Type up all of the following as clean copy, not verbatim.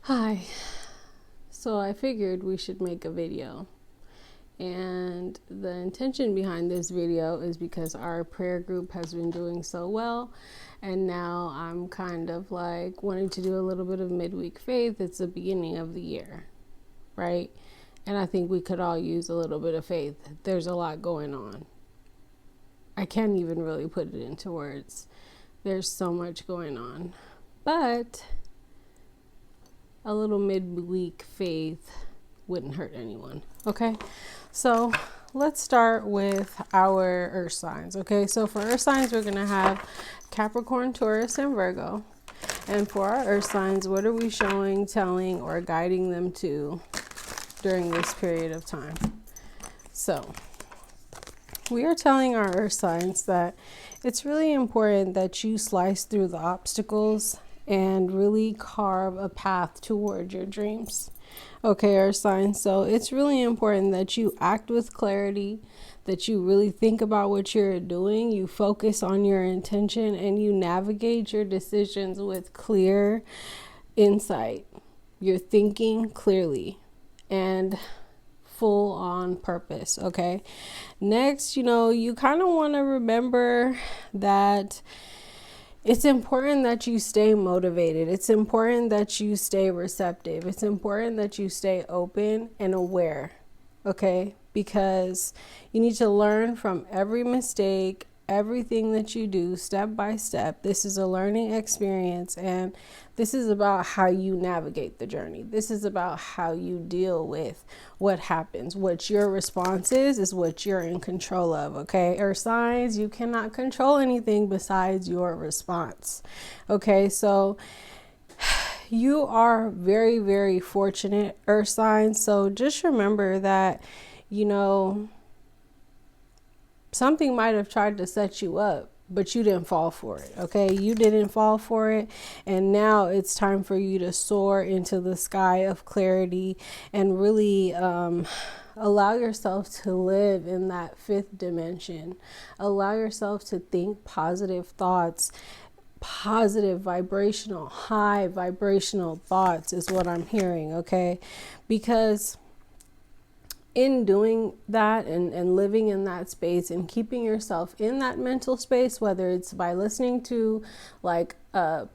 Hi. So I figured we should make a video. And the intention behind this video is because our prayer group has been doing so well. And now I'm kind of like wanting to do a little bit of midweek faith. It's the beginning of the year, right? And I think we could all use a little bit of faith. There's a lot going on. I can't even really put it into words. There's so much going on. But a little midweek faith wouldn't hurt anyone. Okay, so let's start with our earth signs. Okay, so for earth signs, we're gonna have Capricorn, Taurus, and Virgo. And for our earth signs, what are we showing, telling, or guiding them to during this period of time? So we are telling our earth signs that it's really important that you slice through the obstacles and really carve a path toward your dreams. Okay, earth signs. So it's really important that you act with clarity, that you really think about what you're doing, you focus on your intention, and you navigate your decisions with clear insight. You're thinking clearly and full on purpose. Okay, next, you kind of want to remember that it's important that you stay motivated. It's important that you stay receptive. It's important that you stay open and aware, okay? Because you need to learn from every mistake, everything that you do step by step. This is a learning experience, and this is about how you navigate the journey. This is about how you deal with what happens. What your response is what you're in control of, okay? Earth signs, you cannot control anything besides your response, okay? So you are very, very fortunate, earth signs. So just remember that, something might have tried to set you up, but you didn't fall for it, okay? You didn't fall for it, and now it's time for you to soar into the sky of clarity and really allow yourself to live in that fifth dimension. Allow yourself to think positive thoughts, positive vibrational, high vibrational thoughts is what I'm hearing, okay? Because in doing that and living in that space and keeping yourself in that mental space, whether it's by listening to like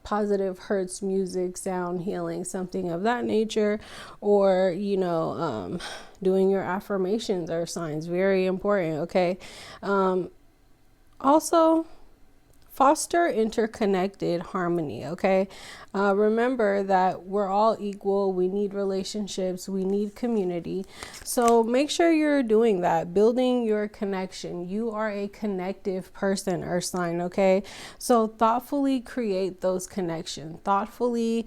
positive hertz music, sound healing, something of that nature, or doing your affirmations or signs, very important, okay? Also foster interconnected harmony, okay? Remember that we're all equal. We need relationships. We need community. So make sure you're doing that, building your connection. You are a connective person, earth sign, okay? So thoughtfully create those connections. Thoughtfully,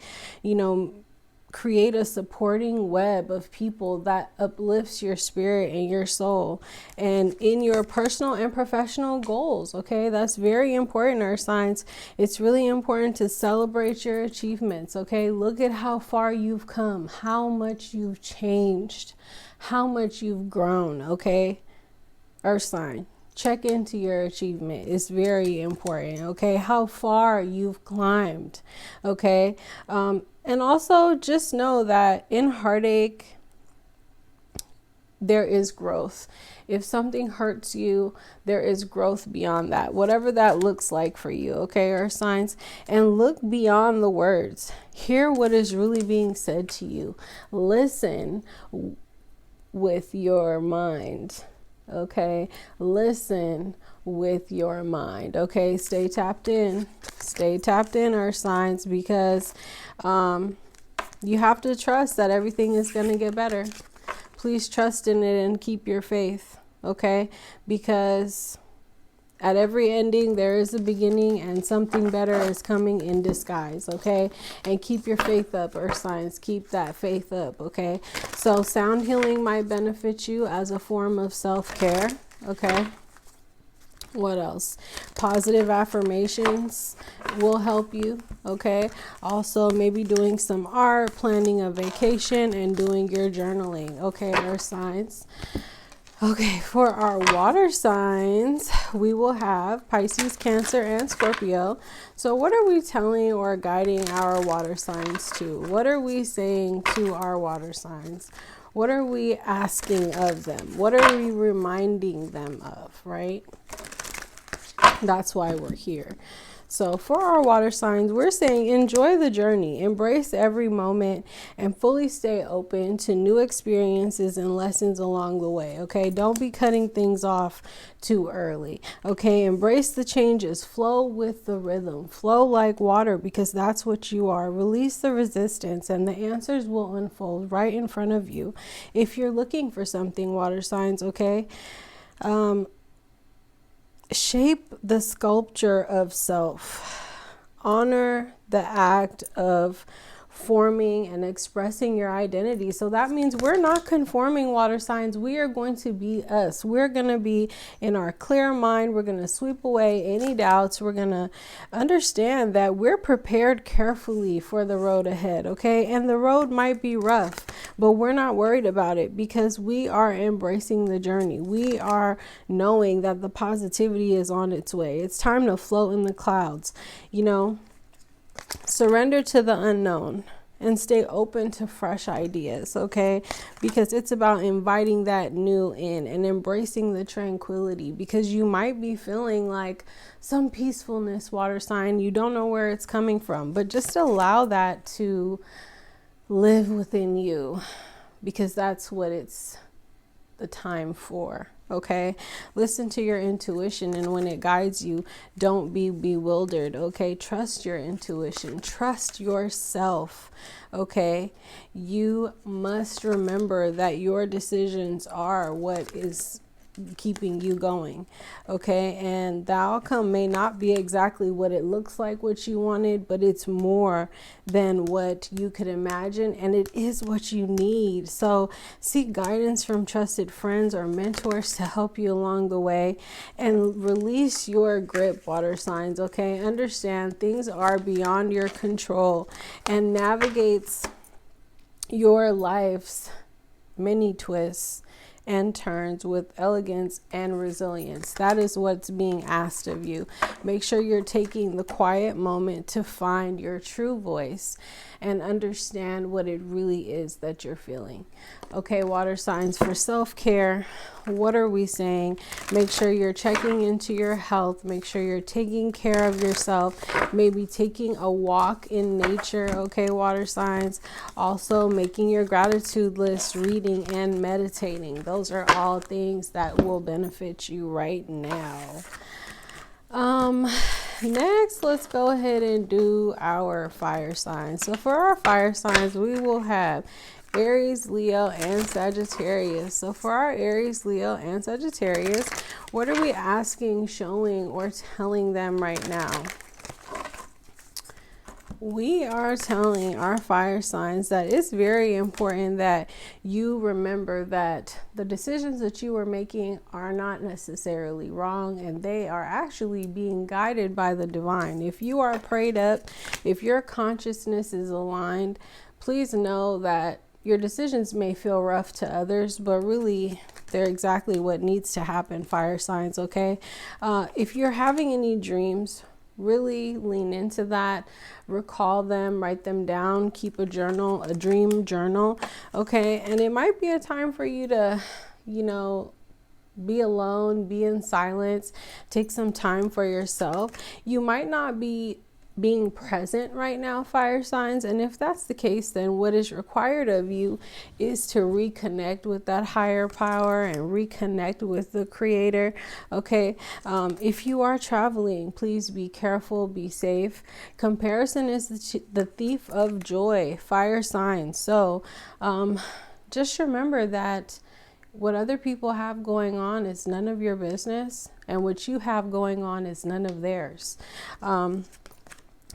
create a supporting web of people that uplifts your spirit and your soul and in your personal and professional goals, okay? That's very important, earth signs. It's really important to celebrate your achievements, okay? Look at how far you've come, how much you've changed, how much you've grown, okay? Earth sign, check into your achievement. It's very important, okay? How far you've climbed, okay? And also just know that in heartache, there is growth. If something hurts you, there is growth beyond that, whatever that looks like for you, okay, earth signs? And look beyond the words. Hear what is really being said to you. Listen with your mind, okay? Listen with your mind, okay? Stay tapped in, earth signs, because you have to trust that everything is going to get better. Please trust in it and keep your faith, okay? Because at every ending, there is a beginning, and something better is coming in disguise, okay? And keep your faith up, earth signs. Keep that faith up, okay? So sound healing might benefit you as a form of self-care, okay? What else? Positive affirmations will help you, okay? Also, maybe doing some art, planning a vacation, and doing your journaling, okay, earth signs? Okay, for our water signs, we will have Pisces, Cancer, and Scorpio. So what are we telling or guiding our water signs to? What are we saying to our water signs? What are we asking of them? What are we reminding them of, right? That's why we're here. So for our water signs, we're saying enjoy the journey, embrace every moment, and fully stay open to new experiences and lessons along the way. Okay, don't be cutting things off too early. Okay, embrace the changes, flow with the rhythm, flow like water, because that's what you are. Release the resistance and the answers will unfold right in front of you. If you're looking for something, water signs, okay, shape the sculpture of self. Honor the act of forming and expressing your identity. So that means we're not conforming, water signs. We are going to be us. We're going to be in our clear mind. We're going to sweep away any doubts. We're going to understand that we're prepared carefully for the road ahead. Okay. And the road might be rough, but we're not worried about it because we are embracing the journey. We are knowing that the positivity is on its way. It's time to float in the clouds, you know. Surrender to the unknown and stay open to fresh ideas, okay? Because it's about inviting that new in and embracing the tranquility, because you might be feeling like some peacefulness, water sign. You don't know where it's coming from, but just allow that to live within you, because that's what it's the time for. Okay, listen to your intuition, and when it guides you, don't be bewildered. Okay, trust your intuition, trust yourself. Okay, you must remember that your decisions are what is keeping you going. Okay, and the outcome may not be exactly what it looks like, what you wanted, but it's more than what you could imagine, and it is what you need. So seek guidance from trusted friends or mentors to help you along the way, and release your grip, water signs. Okay, understand things are beyond your control, and navigates your life's many twists and turns with elegance and resilience. That is what's being asked of you. Make sure you're taking the quiet moment to find your true voice and understand what it really is that you're feeling. Okay, water signs, for self-care, what are we saying? Make sure you're checking into your health. Make sure you're taking care of yourself. Maybe taking a walk in nature. Okay, water signs. Also making your gratitude list, reading and meditating. Those are all things that will benefit you right now. Next, let's go ahead and do our fire signs. So for our fire signs, we will have Aries, Leo, and Sagittarius. So for our Aries, Leo, and Sagittarius, what are we asking, showing, or telling them right now? We are telling our fire signs that it's very important that you remember that the decisions that you are making are not necessarily wrong, and they are actually being guided by the divine. If you are prayed up, if your consciousness is aligned, please know that your decisions may feel rough to others, but really they're exactly what needs to happen, fire signs, okay? If you're having any dreams, really lean into that, recall them, write them down, keep a journal, a dream journal, okay? And it might be a time for you to, be alone, be in silence, take some time for yourself. You might not be being present right now, fire signs, and if that's the case, then what is required of you is to reconnect with that higher power and reconnect with the creator. Okay, if you are traveling, please be careful, be safe. Comparison is the thief of joy, fire signs. So just remember that what other people have going on is none of your business, and what you have going on is none of theirs.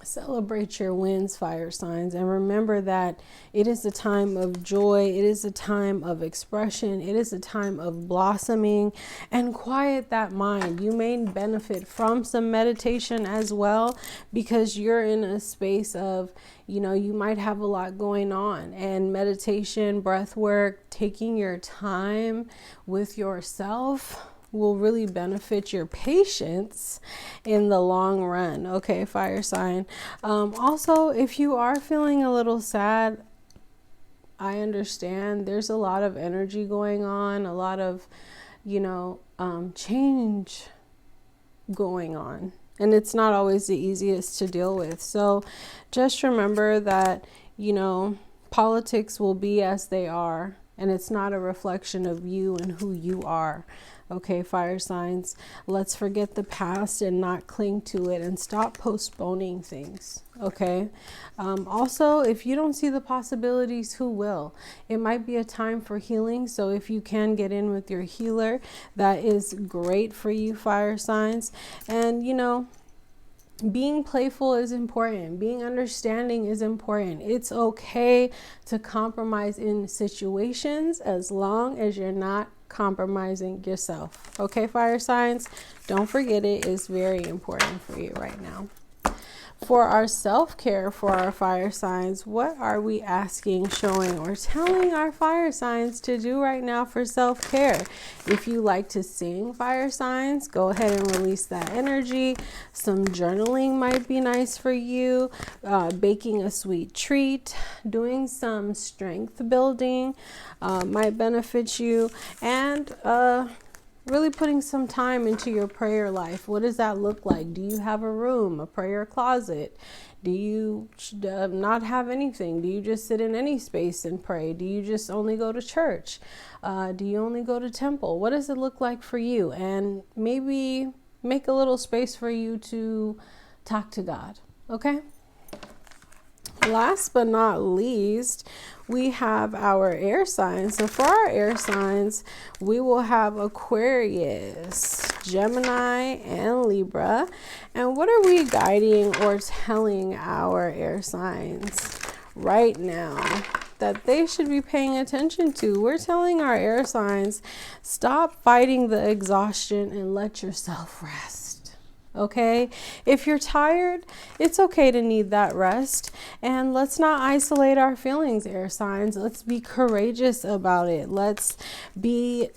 Celebrate your wins, fire signs, and remember that it is a time of joy. It is a time of expression. It is a time of blossoming, and quiet that mind. You may benefit from some meditation as well, because you're in a space of, you might have a lot going on, and meditation, breath work, taking your time with yourself will really benefit your patience in the long run. Okay, fire sign. Also, if you are feeling a little sad, I understand. There's a lot of energy going on, a lot of, change going on. And it's not always the easiest to deal with. So just remember that, politics will be as they are, and it's not a reflection of you and who you are. Okay, fire signs, let's forget the past and not cling to it, and stop postponing things. Okay. Also, if you don't see the possibilities, who will? It might be a time for healing. So if you can get in with your healer, that is great for you, fire signs. And, being playful is important. Being understanding is important. It's okay to compromise in situations as long as you're not compromising yourself. Okay, fire signs, don't forget it is very important for you right now. For our self-care, for our fire signs, what are we asking, showing, or telling our fire signs to do right now for self-care? If you like to sing, fire signs, go ahead and release that energy. Some journaling might be nice for you. Baking a sweet treat, doing some strength building might benefit you. And really putting some time into your prayer life. What does that look like? Do you have a room, a prayer closet? Do you not have anything? Do you just sit in any space and pray? Do you just only go to church? Do you only go to temple? What does it look like for you? And maybe make a little space for you to talk to God. Okay? Last but not least, we have our air signs. So for our air signs, we will have Aquarius, Gemini, and Libra. And what are we guiding or telling our air signs right now that they should be paying attention to? We're telling our air signs, stop fighting the exhaustion and let yourself rest. Okay, if you're tired, it's okay to need that rest. And let's not isolate our feelings, air signs. Let's be courageous about it. Let's be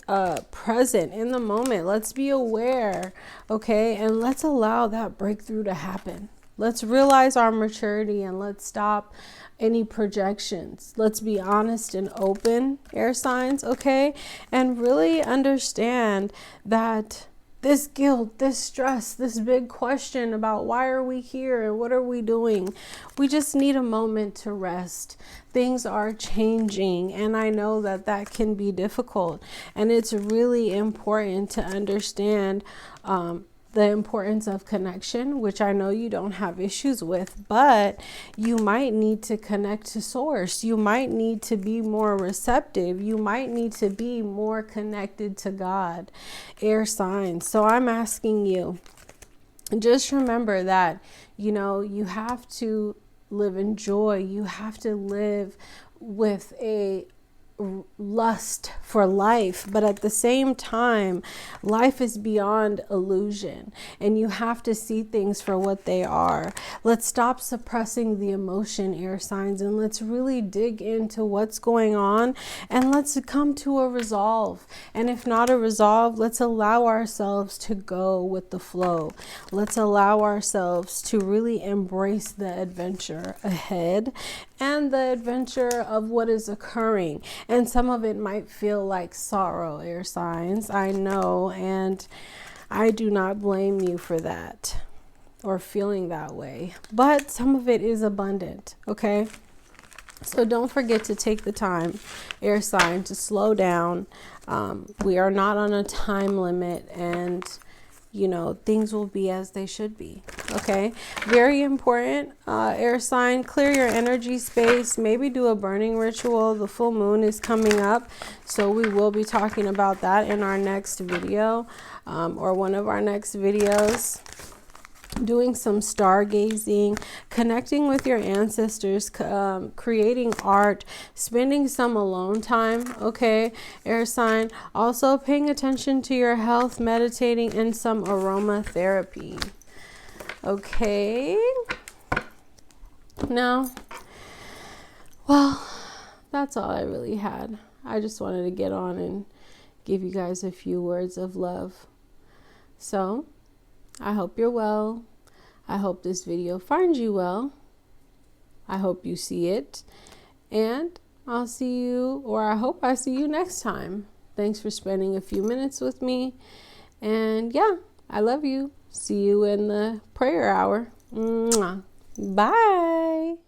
present in the moment. Let's be aware. Okay, and let's allow that breakthrough to happen. Let's realize our maturity, and let's stop any projections. Let's be honest and open, air signs. Okay, and really understand that this guilt, this stress, this big question about why are we here and what are we doing? We just need a moment to rest. Things are changing, and I know that that can be difficult. And it's really important to understand the importance of connection, which I know you don't have issues with, but you might need to connect to source. You might need to be more receptive. You might need to be more connected to God, air signs. So I'm asking you, just remember that, you have to live in joy. You have to live with a lust for life, but at the same time, life is beyond illusion, and you have to see things for what they are. Let's stop suppressing the emotion, air signs, and let's really dig into what's going on, and let's come to a resolve. And if not a resolve, let's allow ourselves to go with the flow. Let's allow ourselves to really embrace the adventure ahead and the adventure of what is occurring. And some of it might feel like sorrow, air signs, I know, and I do not blame you for that or feeling that way, but some of it is abundant. Okay, so don't forget to take the time, air sign, to slow down. We are not on a time limit, and things will be as they should be. Okay, very important, air sign, clear your energy space, maybe do a burning ritual. The full moon is coming up, so we will be talking about that in our next video, or one of our next videos. doing some stargazing, connecting with your ancestors, creating art, spending some alone time, okay, air sign. Also paying attention to your health, meditating, and some aromatherapy. Okay. Now, well, that's all I really had. I just wanted to get on and give you guys a few words of love. So, I hope you're well. I hope this video finds you well. I hope you see it. And I'll see you, or I hope I see you next time. Thanks for spending a few minutes with me. And yeah, I love you. See you in the prayer hour. Mwah. Bye.